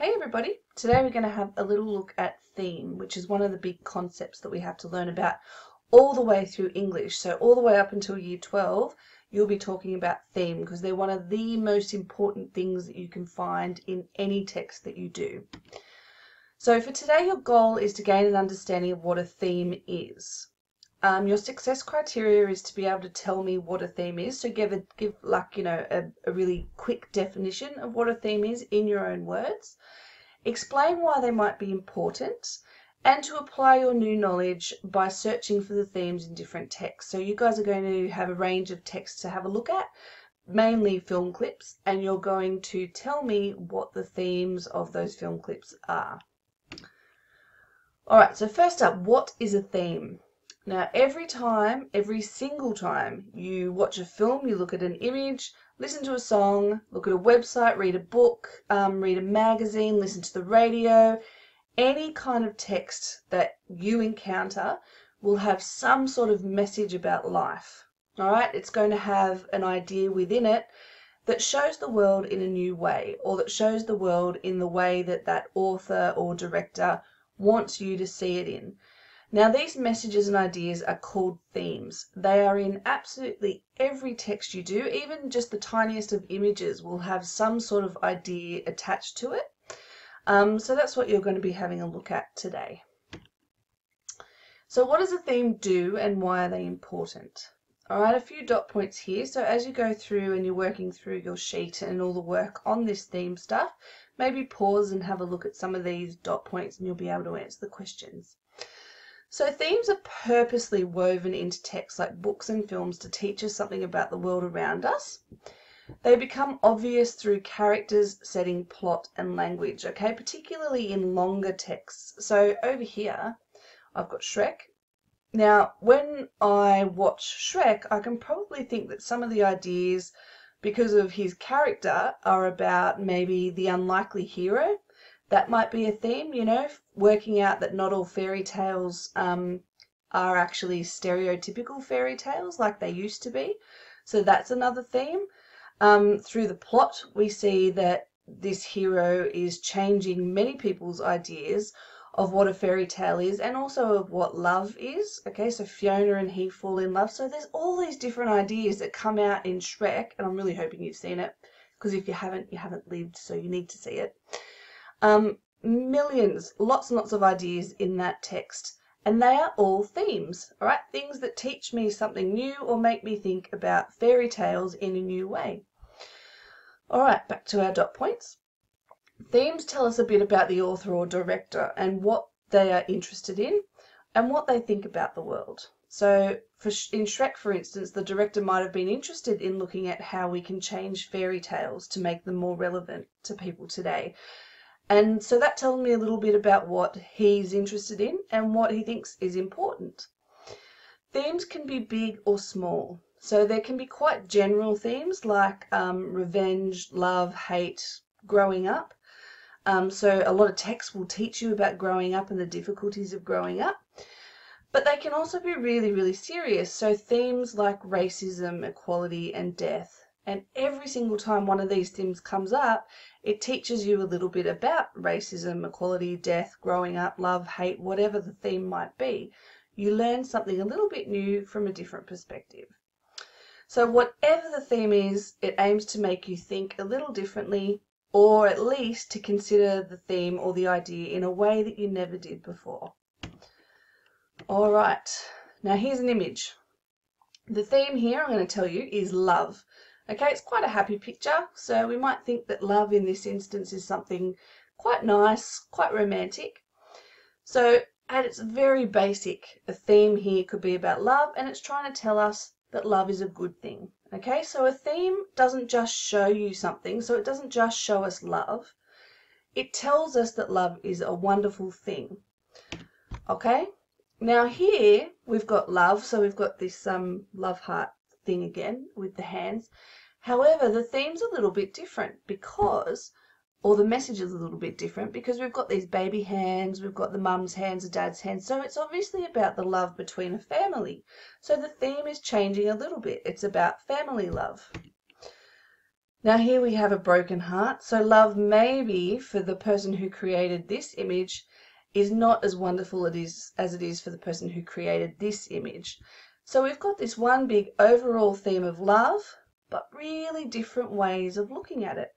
Hey everybody, today we're going to have a little look at theme, which is one of the big concepts that we have to learn about all the way through English. So all the way up until year 12, you'll be talking about theme because they're one of the most important things that you can find in any text that you do. So for today, your goal is to gain an understanding of what a theme is. Your success criteria is to be able to tell me what a theme is. So give like, a really quick definition of what a theme is in your own words. Explain why they might be important, and to apply your new knowledge by searching for the themes in different texts. So you guys are going to have a range of texts to have a look at, mainly film clips, and you're going to tell me what the themes of those film clips are. Alright, so first up, what is a theme? Now every single time you watch a film, you look at an image, listen to a song, look at a website, read a book, read a magazine, listen to the radio, any kind of text that you encounter will have some sort of message about life. Alright, it's going to have an idea within it that shows the world in a new way, or that shows the world in the way that that author or director wants you to see it in. Now these messages and ideas are called themes. They are in absolutely every text you do. Even just the tiniest of images will have some sort of idea attached to it. So that's what you're going to be having a look at today. So what does a theme do and why are they important? Alright, a few dot points here. So as you go through and you're working through your sheet and all the work on this theme stuff, maybe pause and have a look at some of these dot points and you'll be able to answer the questions. So themes are purposely woven into texts like books and films to teach us something about the world around us. They become obvious through characters, setting, plot and language, okay, particularly in longer texts. So over here I've got Shrek. Now when I watch Shrek, I can probably think that some of the ideas, because of his character, are about maybe the unlikely hero. That might be a theme, you know, working out that not all fairy tales are actually stereotypical fairy tales like they used to be. So that's another theme. Through the plot, we see that this hero is changing many people's ideas of what a fairy tale is and also of what love is. Okay, so Fiona and he fall in love. So there's all these different ideas that come out in Shrek, and I'm really hoping you've seen it, because if you haven't lived, so you need to see it. Millions, lots and lots of ideas in that text, and they are all themes, all right? Things that teach me something new or make me think about fairy tales in a new way. All right, back to our dot points. Themes tell us a bit about the author or director and what they are interested in and what they think about the world. So in Shrek, for instance, the director might have been interested in looking at how we can change fairy tales to make them more relevant to people today. And so that tells me a little bit about what he's interested in and what he thinks is important. Themes can be big or small. So there can be quite general themes like revenge, love, hate, growing up. So a lot of texts will teach you about growing up and the difficulties of growing up. But they can also be really, really serious. So themes like racism, equality and death. And every single time one of these themes comes up, it teaches you a little bit about racism, equality, death, growing up, love, hate, whatever the theme might be. You learn something a little bit new from a different perspective. So whatever the theme is, it aims to make you think a little differently, or at least to consider the theme or the idea in a way that you never did before. All right, now here's an image. The theme here, I'm going to tell you, is love. Okay, it's quite a happy picture, so we might think that love in this instance is something quite nice, quite romantic. So at its very basic, a theme here could be about love, and it's trying to tell us that love is a good thing. Okay, so a theme doesn't just show you something, so it doesn't just show us love. It tells us that love is a wonderful thing. Okay, now here we've got love, so we've got this love heart thing again with the hands. However, the theme's a little bit different because, or the message is a little bit different because we've got these baby hands, we've got the mum's hands, the dad's hands, so it's obviously about the love between a family. So the theme is changing a little bit. It's about family love. Now here we have a broken heart. So love maybe for the person who created this image is not as wonderful as it is for the person who created this image. So we've got this one big overall theme of love, but really different ways of looking at it.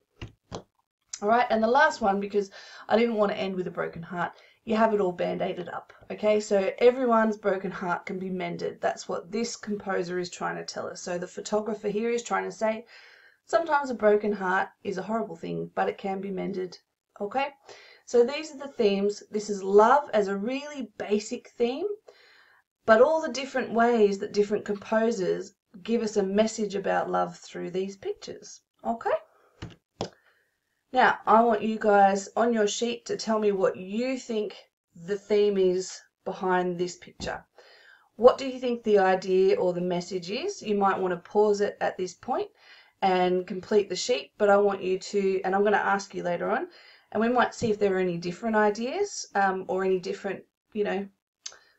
All right, and the last one, because I didn't want to end with a broken heart, you have it all band-aided up. Okay, so everyone's broken heart can be mended. That's what this composer is trying to tell us. So the photographer here is trying to say sometimes a broken heart is a horrible thing, but it can be mended. Okay, so these are the themes. This is love as a really basic theme, but all the different ways that different composers give us a message about love through these pictures. Okay. Now, I want you guys on your sheet to tell me what you think the theme is behind this picture. What do you think the idea or the message is? You might want to pause it at this point and complete the sheet, but I want you to, and I'm going to ask you later on, and we might see if there are any different ideas or any different, you know,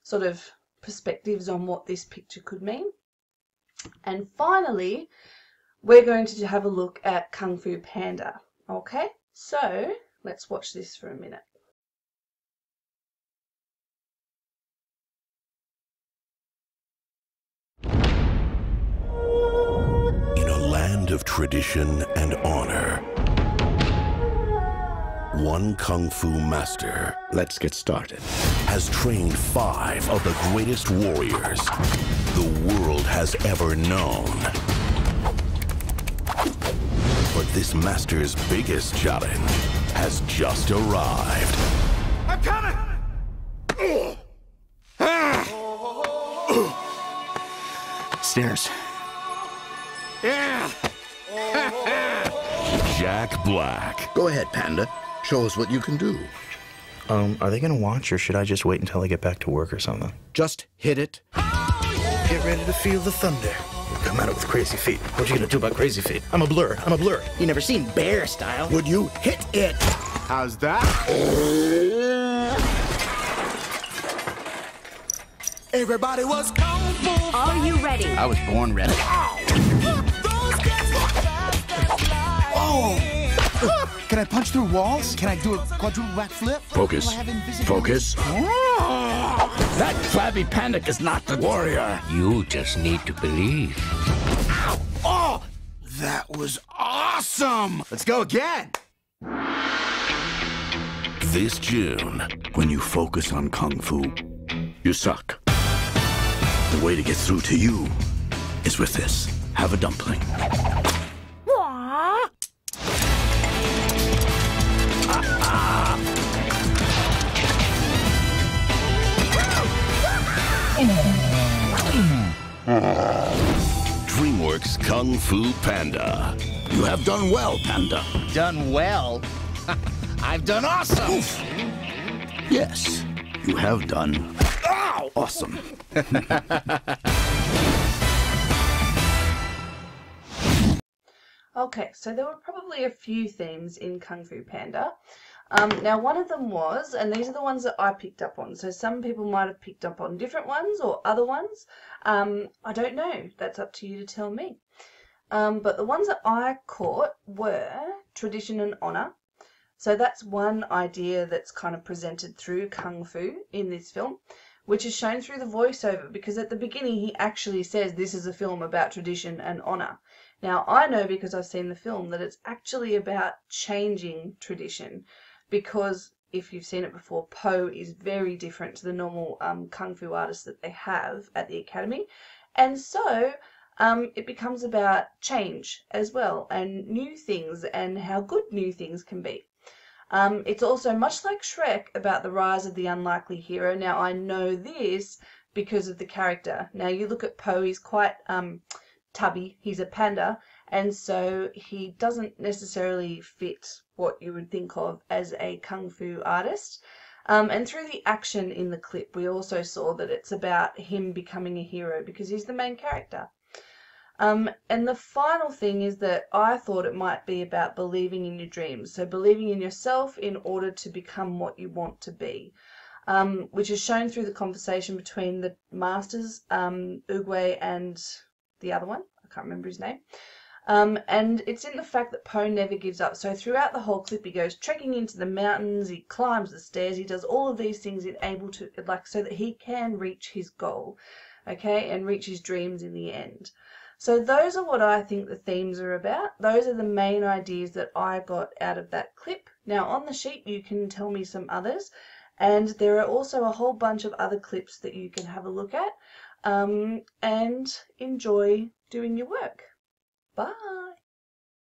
sort of perspectives on what this picture could mean. And finally, we're going to have a look at Kung Fu Panda. Okay, so let's watch this for a minute. In a land of tradition and honor, one Kung Fu master, let's get started, has trained 5 of the greatest warriors the world has ever known. But this master's biggest challenge has just arrived. I'm coming! Stairs. Yeah! Jack Black. Go ahead, Panda. Show us what you can do. Are they gonna watch, or should I just wait until I get back to work or something? Just hit it. Get ready to feel the thunder. Come at it with crazy feet. What you gonna do about crazy feet? I'm a blur. I'm a blur. You never seen bear style. Would you hit it? How's that? Everybody was kung fu. Are you ready? I was born ready. Oh! Can I punch through walls? Can I do a quadruple backflip? Focus. Focus. That flabby panda is not the warrior. You just need to believe. Oh! That was awesome! Let's go again! This June, When you focus on kung fu, you suck. The way to get through to you is with this. Have a dumpling. DreamWorks Kung Fu Panda. You have done well, Panda. Done well? I've done awesome! Oof. Yes, you have done awesome. Okay, so there were probably a few themes in Kung Fu Panda. Now one of them was, and these are the ones that I picked up on, so some people might have picked up on different ones or other ones. I don't know, that's up to you to tell me. But the ones that I caught were tradition and honor. So that's one idea that's kind of presented through Kung Fu in this film, which is shown through the voiceover, because at the beginning he actually says this is a film about tradition and honor. Now I know, because I've seen the film, that it's actually about changing tradition, because if you've seen it before, Po is very different to the normal Kung Fu artists that they have at the Academy, and so it becomes about change as well, and new things, and how good new things can be. It's also, much like Shrek, about the rise of the unlikely hero. Now I know this because of the character. Now you look at Po, he's quite tubby, he's a panda, and so he doesn't necessarily fit what you would think of as a Kung Fu artist. And through the action in the clip, we also saw that it's about him becoming a hero, because he's the main character. And the final thing is that I thought it might be about believing in your dreams. So believing in yourself in order to become what you want to be, which is shown through the conversation between the masters, Oogway and the other one, I can't remember his name. And it's in the fact that Poe never gives up. So throughout the whole clip, he goes trekking into the mountains, he climbs the stairs, he does all of these things so that he can reach his goal, okay, and reach his dreams in the end. So those are what I think the themes are about. Those are the main ideas that I got out of that clip. Now on the sheet you can tell me some others, and there are also a whole bunch of other clips that you can have a look at and enjoy doing your work. Bye.